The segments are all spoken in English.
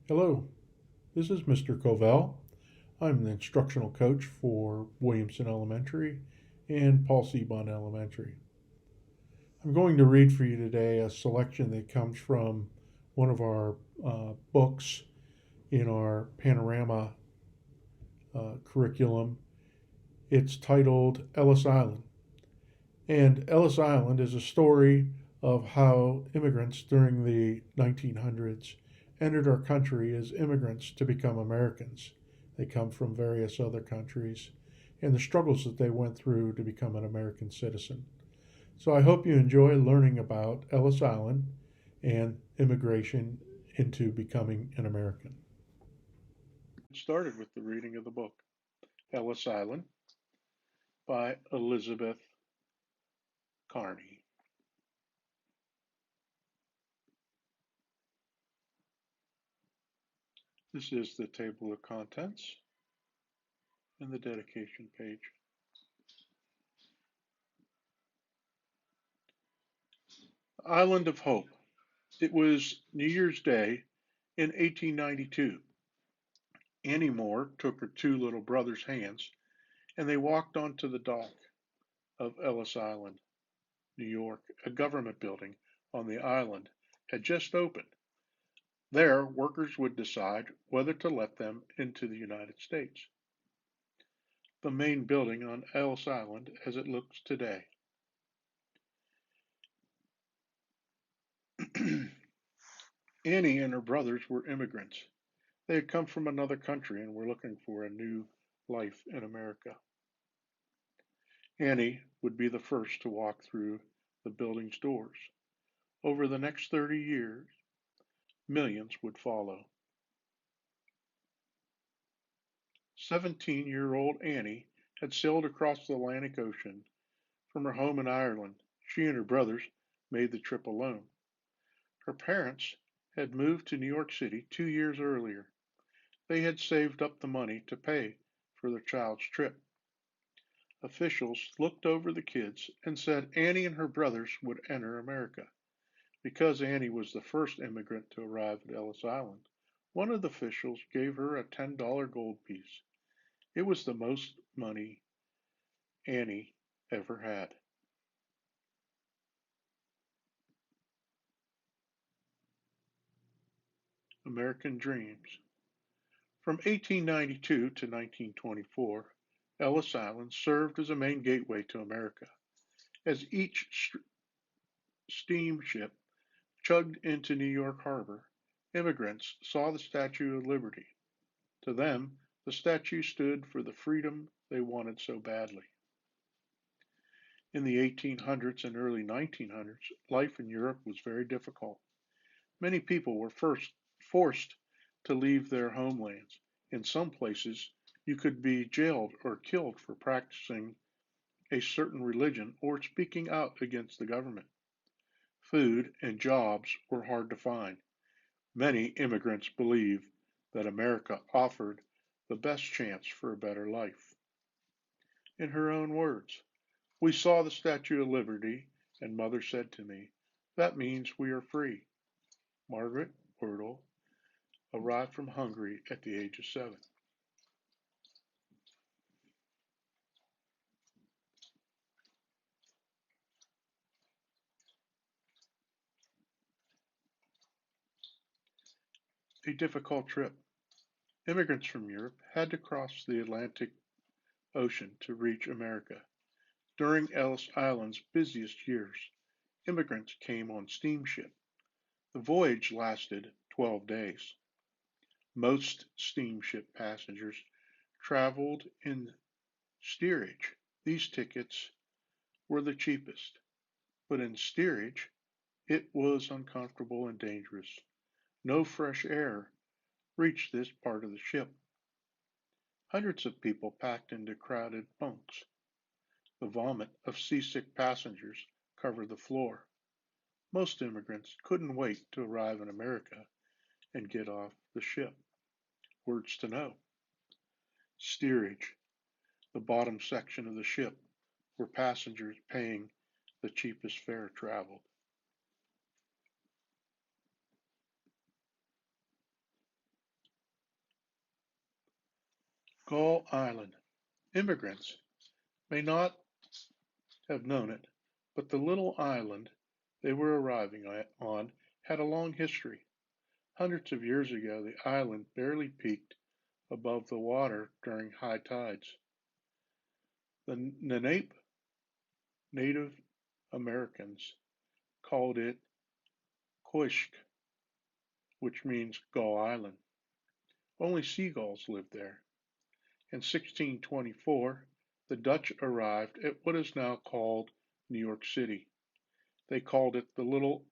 Hello, this is Mr. Covell. I'm the instructional coach for Williamson Elementary and Paul Seabon Elementary. I'm going to read for you today a selection that comes from one of our books in our Panorama curriculum. It's titled Ellis Island. And Ellis Island is a story of how immigrants during the 1900s entered our country as immigrants to become Americans. They come from various other countries and the struggles that they went through to become an American citizen. So I hope you enjoy learning about Ellis Island and immigration into becoming an American. Started with the reading of the book Ellis Island by Elizabeth Carney. This is the table of contents and the dedication page. Island of Hope. It was New Year's Day in 1892. Annie Moore took her two little brothers' hands and they walked onto the dock of Ellis Island, New York. A government building on the island had just opened. There, workers would decide whether to let them into the United States. The main building on Ellis Island as it looks today. Annie and her brothers were immigrants. They had come from another country and were looking for a new life in America. Annie would be the first to walk through the building's doors. Over the next 30 years, millions would follow. 17-year-old Annie had sailed across the Atlantic Ocean from her home in Ireland. She and her brothers made the trip alone. Her parents had moved to New York City 2 years earlier. They had saved up the money to pay for their child's trip. Officials looked over the kids and said Annie and her brothers would enter America. Because Annie was the first immigrant to arrive at Ellis Island, one of the officials gave her a $10 gold piece. It was the most money Annie ever had. American Dreams. From 1892 to 1924, Ellis Island served as a main gateway to America. As each steamship chugged into New York Harbor, immigrants saw the Statue of Liberty. To them, the statue stood for the freedom they wanted so badly. In the 1800s and early 1900s, life in Europe was very difficult. Many people were first forced to leave their homelands. In some places, you could be jailed or killed for practicing a certain religion or speaking out against the government. Food and jobs were hard to find. Many immigrants believed that America offered the best chance for a better life. In her own words, we saw the Statue of Liberty, and Mother said to me, that means we are free. Margaret Wordle arrived from Hungary at the age of 7. A difficult trip. Immigrants from Europe had to cross the Atlantic Ocean to reach America. During Ellis Island's busiest years, immigrants came on steamship. The voyage lasted 12 days. Most steamship passengers traveled in steerage. These tickets were the cheapest, but in steerage it was uncomfortable and dangerous. No fresh air reached this part of the ship. Hundreds of people packed into crowded bunks. The vomit of seasick passengers covered the floor. Most immigrants couldn't wait to arrive in America and get off the ship. Words to know. Steerage, the bottom section of the ship where passengers paying the cheapest fare traveled. Gull Island. Immigrants may not have known it, but the little island they were arriving on had a long history. Hundreds of years ago, the island barely peaked above the water during high tides. The Lenape Native Americans called it Koishk, which means Gull Island. Only seagulls lived there. In 1624, the Dutch arrived at what is now called New York City. They called it the Little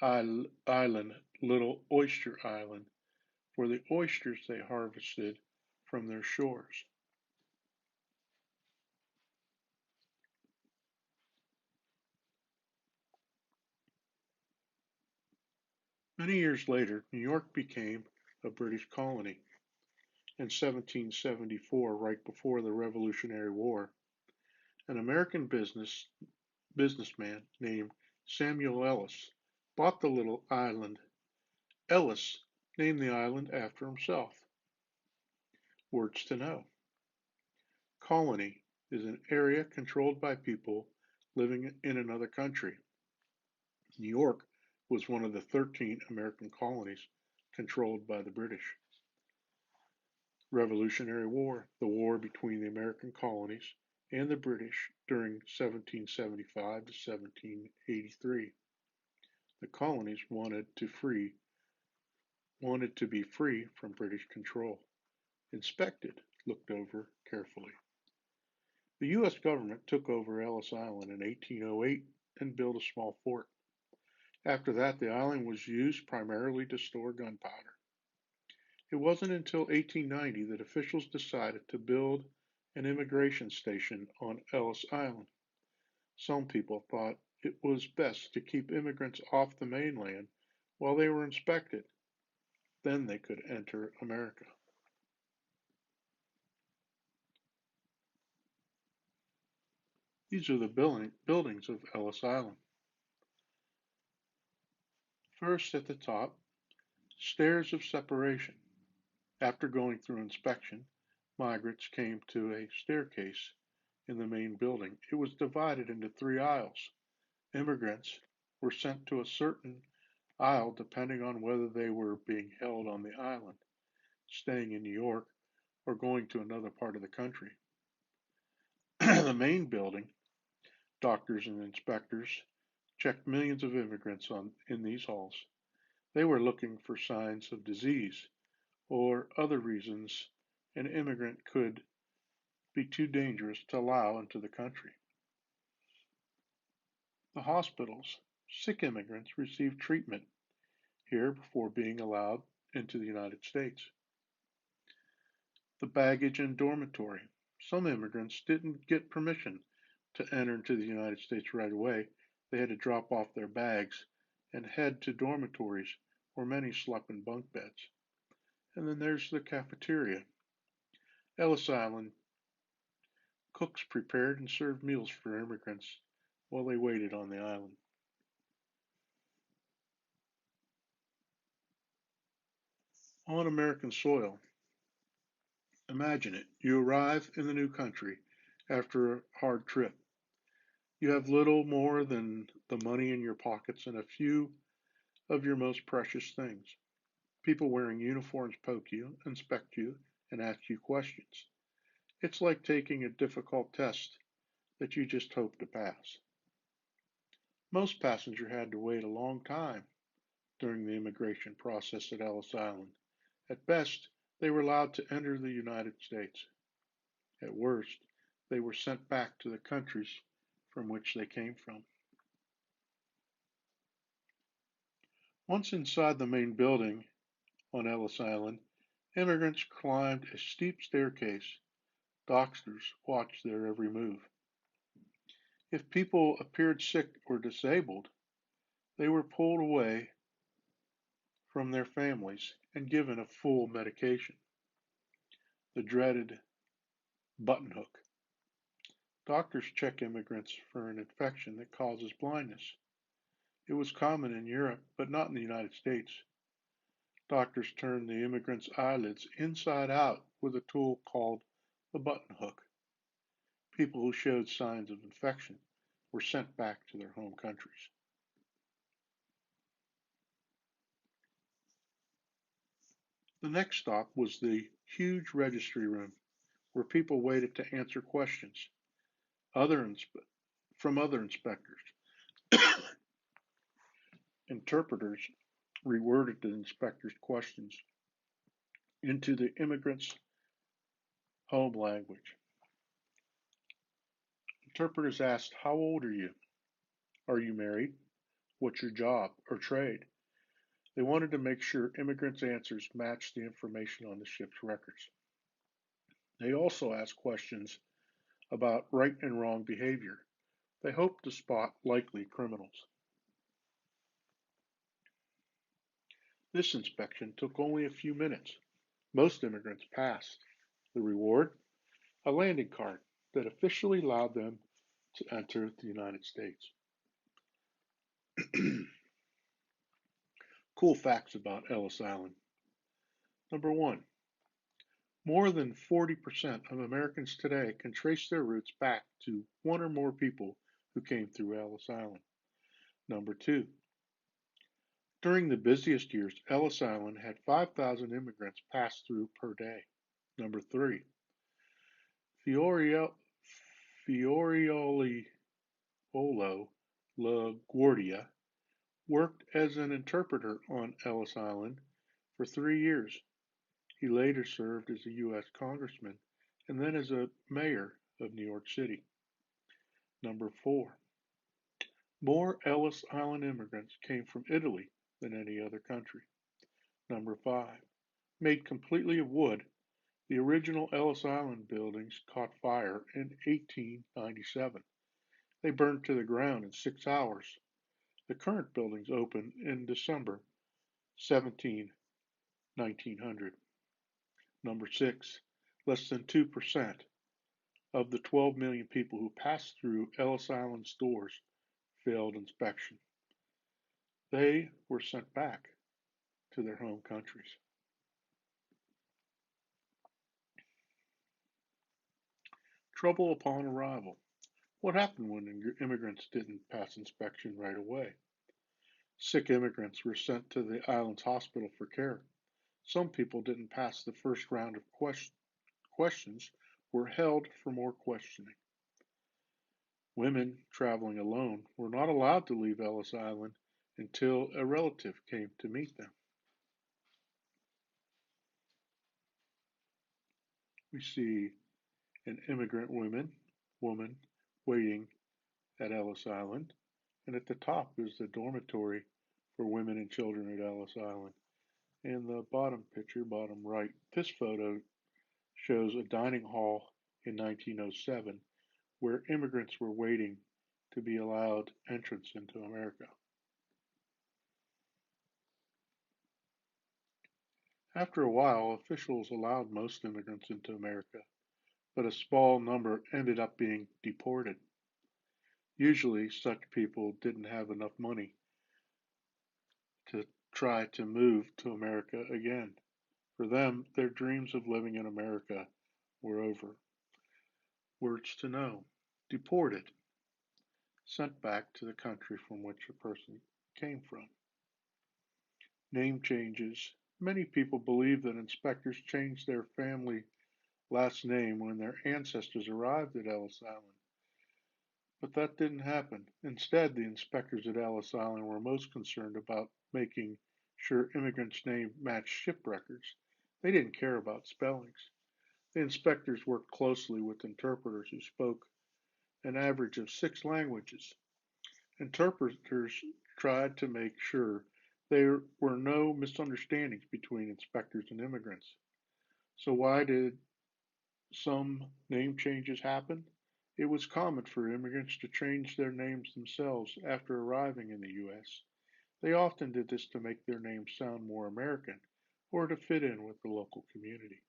Island, Little Oyster Island, for the oysters they harvested from their shores. Many years later, New York became a British colony. In 1774, right before the Revolutionary War, an American businessman named Samuel Ellis bought the little island. Ellis named the island after himself. Words to know. Colony is an area controlled by people living in another country. New York was one of the 13 American colonies controlled by the British. Revolutionary War, the war between the American colonies and the British during 1775 to 1783. The colonies wanted to be free from British control. Inspected, looked over carefully. The U.S. government took over Ellis Island in 1808 and built a small fort. After that, the island was used primarily to store gunpowder. It wasn't until 1890 that officials decided to build an immigration station on Ellis Island. Some people thought it was best to keep immigrants off the mainland while they were inspected. Then they could enter America. These are the buildings of Ellis Island. First at the top, stairs of separation. After going through inspection, migrants came to a staircase in the main building. It was divided into three aisles. Immigrants were sent to a certain aisle depending on whether they were being held on the island, staying in New York, or going to another part of the country. The main building, doctors and inspectors checked millions of immigrants in these halls. They were looking for signs of disease or other reasons an immigrant could be too dangerous to allow into the country. The hospitals. Sick immigrants received treatment here before being allowed into the United States. The baggage and dormitory. Some immigrants didn't get permission to enter into the United States right away. They had to drop off their bags and head to dormitories where many slept in bunk beds. And then there's the cafeteria. Ellis Island cooks prepared and served meals for immigrants while they waited on the island. On American soil, imagine it. You arrive in the new country after a hard trip. You have little more than the money in your pockets and a few of your most precious things. People wearing uniforms poke you, inspect you, and ask you questions. It's like taking a difficult test that you just hope to pass. Most passengers had to wait a long time during the immigration process at Ellis Island. At best, they were allowed to enter the United States. At worst, they were sent back to the countries from which they came from. Once inside the main building on Ellis Island, immigrants climbed a steep staircase. Doctors watched their every move. If people appeared sick or disabled, they were pulled away from their families and given a full medication, the dreaded button hook. Doctors check immigrants for an infection that causes blindness. It was common in Europe, but not in the United States. Doctors turned the immigrants' eyelids inside out with a tool called the button hook. People who showed signs of infection were sent back to their home countries. The next stop was the huge registry room where people waited to answer questions other inspe- from other inspectors. Interpreters reworded the inspectors' questions into the immigrants' home language. Interpreters asked, "How old are you? Are you married? What's your job or trade?" They wanted to make sure immigrants' answers matched the information on the ship's records. They also asked questions about right and wrong behavior. They hoped to spot likely criminals. This inspection took only a few minutes. Most immigrants passed. The reward? A landing card that officially allowed them to enter the United States. Cool facts about Ellis Island. Number one, more than 40% of Americans today can trace their roots back to one or more people who came through Ellis Island. Number two, during the busiest years, Ellis Island had 5,000 immigrants pass through per day. Number three, Fiorio, Fiorioliolo LaGuardia worked as an interpreter on Ellis Island for 3 years. He later served as a U.S. congressman and then as a mayor of New York City. Number four, more Ellis Island immigrants came from Italy than any other country. Number five, made completely of wood, the original Ellis Island buildings caught fire in 1897. They burned to the ground in 6 hours. The current buildings opened in December 17, 1900. Number six, less than 2% of the 12 million people who passed through Ellis Island's doors failed inspection. They were sent back to their home countries. Trouble upon arrival. What happened when immigrants didn't pass inspection right away? Sick immigrants were sent to the island's hospital for care. Some people didn't pass the first round of questions, were held for more questioning. Women traveling alone were not allowed to leave Ellis Island until a relative came to meet them. We see an immigrant woman waiting at Ellis Island, and at the top is the dormitory for women and children at Ellis Island. In the bottom picture, bottom right, this photo shows a dining hall in 1907 where immigrants were waiting to be allowed entrance into America. After a while, officials allowed most immigrants into America, but a small number ended up being deported. Usually, such people didn't have enough money to try to move to America again. For them, their dreams of living in America were over. Words to know. Deported, sent back to the country from which a person came from. Name changes. Many people believe that inspectors changed their family last name when their ancestors arrived at Ellis Island, but that didn't happen. Instead, the inspectors at Ellis Island were most concerned about making sure immigrants' names matched ship records. They didn't care about spellings. The inspectors worked closely with interpreters who spoke an average of 6 languages. Interpreters tried to make sure there were no misunderstandings between inspectors and immigrants. So, why did some name changes happen? It was common for immigrants to change their names themselves after arriving in the U.S. They often did this to make their names sound more American or to fit in with the local community.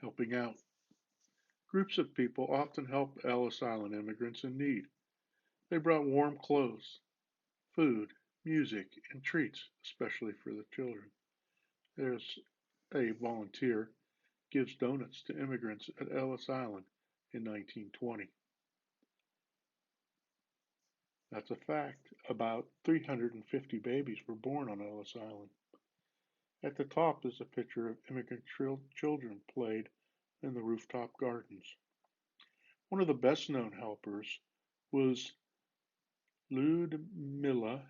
Helping out. Groups of people often helped Ellis Island immigrants in need. They brought warm clothes, food, music, and treats, especially for the children. There's a volunteer gives donuts to immigrants at Ellis Island in 1920. That's a fact. About 350 babies were born on Ellis Island. At the top is a picture of immigrant children played in the rooftop gardens. One of the best known helpers was Ludmilla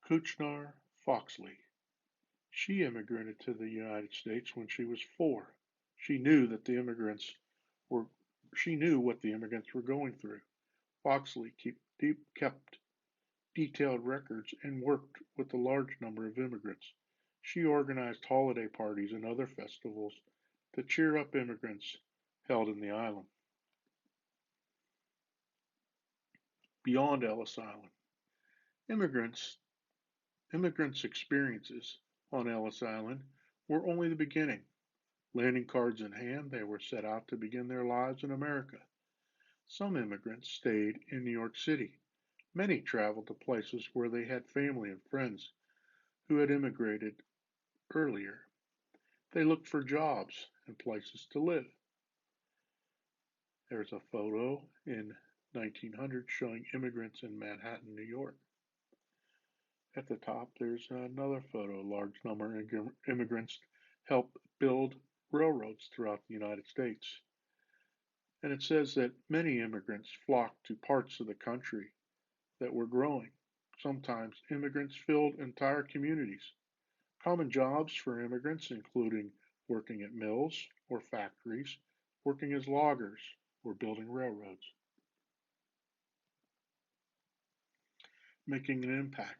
Kuchnar-Foxley. She immigrated to the United States when she was 4. She knew that the immigrants were she knew what the immigrants were going through. Foxley kept detailed records and worked with a large number of immigrants. She organized holiday parties and other festivals to cheer up immigrants held in the island. Beyond Ellis Island, immigrants immigrants' experiences on Ellis Island were only the beginning. Landing cards in hand, they were set out to begin their lives in America. Some immigrants stayed in New York City. Many traveled to places where they had family and friends who had immigrated earlier. They looked for jobs and places to live. There's a photo in 1900 showing immigrants in Manhattan, New York. At the top, there's another photo. A large number of immigrants helped build railroads throughout the United States. And it says that many immigrants flocked to parts of the country that were growing. Sometimes immigrants filled entire communities. Common jobs for immigrants including working at mills or factories, working as loggers, or building railroads. Making an impact.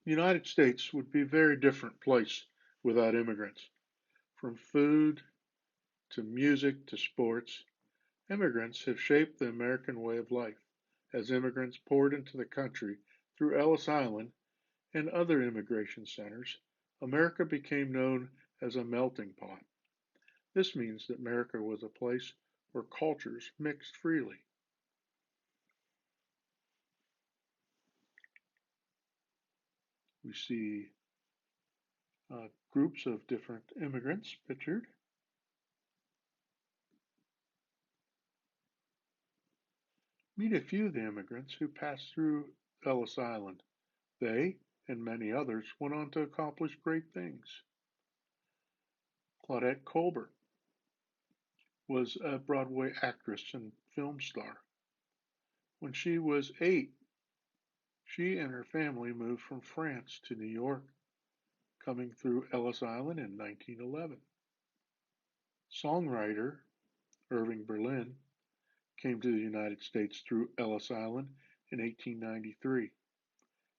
The United States would be a very different place without immigrants. From food to music to sports, immigrants have shaped the American way of life. As immigrants poured into the country through Ellis Island and other immigration centers, America became known as a melting pot. This means that America was a place where cultures mixed freely. We see groups of different immigrants pictured. Meet a few of the immigrants who passed through Ellis Island. They and many others went on to accomplish great things. Claudette Colbert was a Broadway actress and film star. When she was 8, she and her family moved from France to New York, coming through Ellis Island in 1911. Songwriter Irving Berlin came to the United States through Ellis Island in 1893.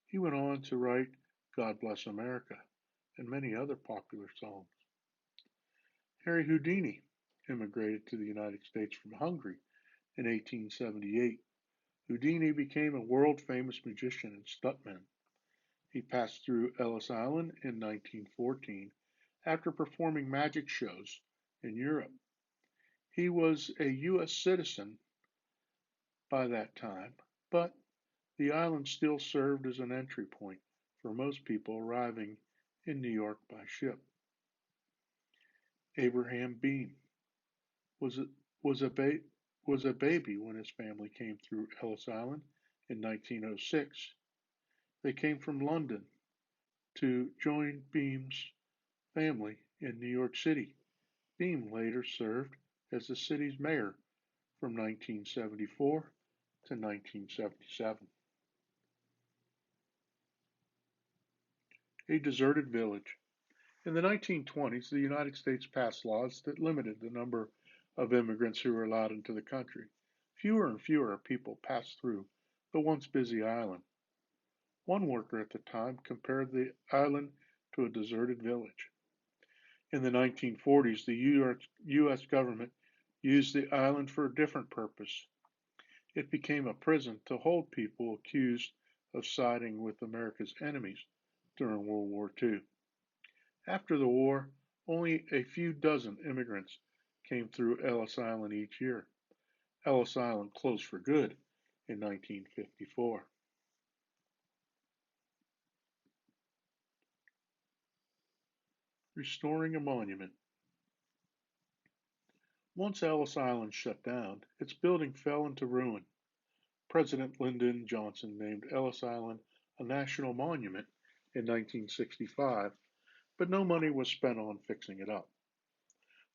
He went on to write God Bless America and many other popular songs. Harry Houdini immigrated to the United States from Hungary in 1878. Houdini became a world famous magician and stuntman. He passed through Ellis Island in 1914 after performing magic shows in Europe. He was a U.S. citizen by that time, but the island still served as an entry point for most people arriving in New York by ship. Abraham Bean was a, was a ba- was a baby when his family came through Ellis Island in 1906. They came from London to join Beam's family in New York City. Beam later served as the city's mayor from 1974 to 1977. A deserted village. In the 1920s, the United States passed laws that limited the number of immigrants who were allowed into the country. Fewer and fewer people passed through the once busy island. One worker at the time compared the island to a deserted village. In the 1940s, the U.S. government used the island for a different purpose. It became a prison to hold people accused of siding with America's enemies during World War II. After the war, only a few dozen immigrants came through Ellis Island each year. Ellis Island closed for good in 1954. Restoring a monument. Once Ellis Island shut down, its building fell into ruin. President Lyndon Johnson named Ellis Island a national monument in 1965, but no money was spent on fixing it up.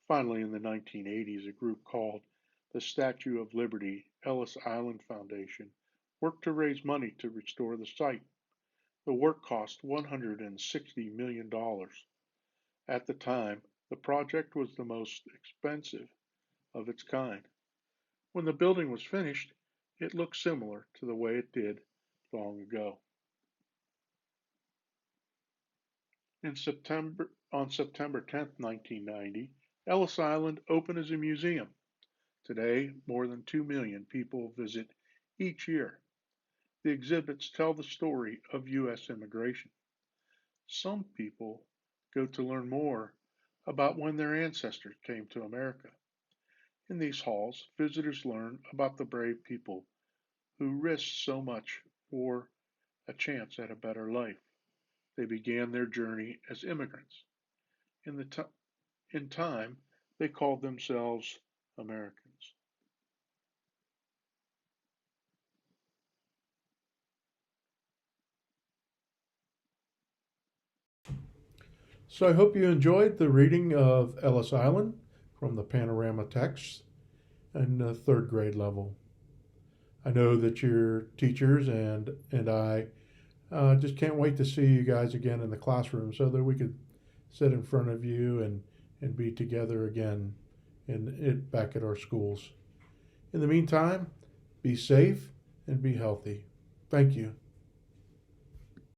Finally, in the 1980s, a group called the Statue of Liberty Ellis Island Foundation worked to raise money to restore the site. The work cost $160 million. At the time, the project was the most expensive of its kind. When the building was finished, it looked similar to the way it did long ago. On September 10, 1990, Ellis Island opened as a museum. Today, more than 2 million people visit each year. The exhibits tell the story of U.S. immigration. Some people go to learn more about when their ancestors came to America. In these halls, visitors learn about the brave people who risked so much for a chance at a better life. They began their journey as immigrants. In time, they called themselves Americans. So I hope you enjoyed the reading of Ellis Island from the Panorama text in the third grade level. I know that your teachers and I just can't wait to see you guys again in the classroom so that we could sit in front of you and be together again back at our schools. In the meantime, be safe and be healthy. Thank you.